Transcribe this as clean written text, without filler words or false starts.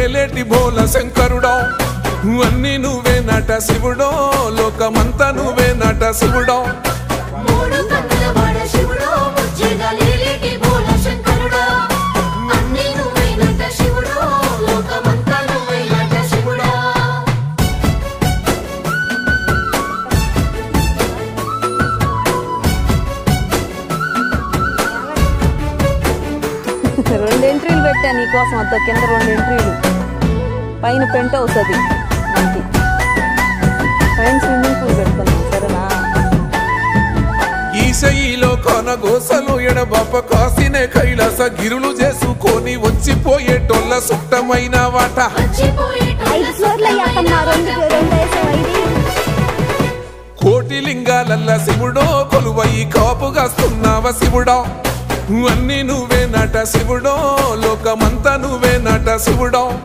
ఏలేటి బోల శంకరుడో అన్ని నువ్వే నట శివుడో లోకమంతా నువ్వే నట శివుడో రెండు ఎంట్రీలు పెట్టా నీకోసం అంత కింద రెండు ఎంట్రీలు పైన పెంట్ హౌస్ అది మనకి పైన స్విమ్మింగ్ పూల్ పెట్టుకున్నాం సరేనా ఈశయిలో కొనగోసలు ఎడబప్ప కాసినే కైలాస గిరులు చేసుకొని వచ్చిపోయేటోళ్ళ సుట్టమైన వాట కోటి లింగాలల్ల శివుడో కొలువయి కాపుగాస్తున్నావ శివుడో అన్ని నువ్వే నట శివుడో లోకమంతా నువ్వే నట శివుడో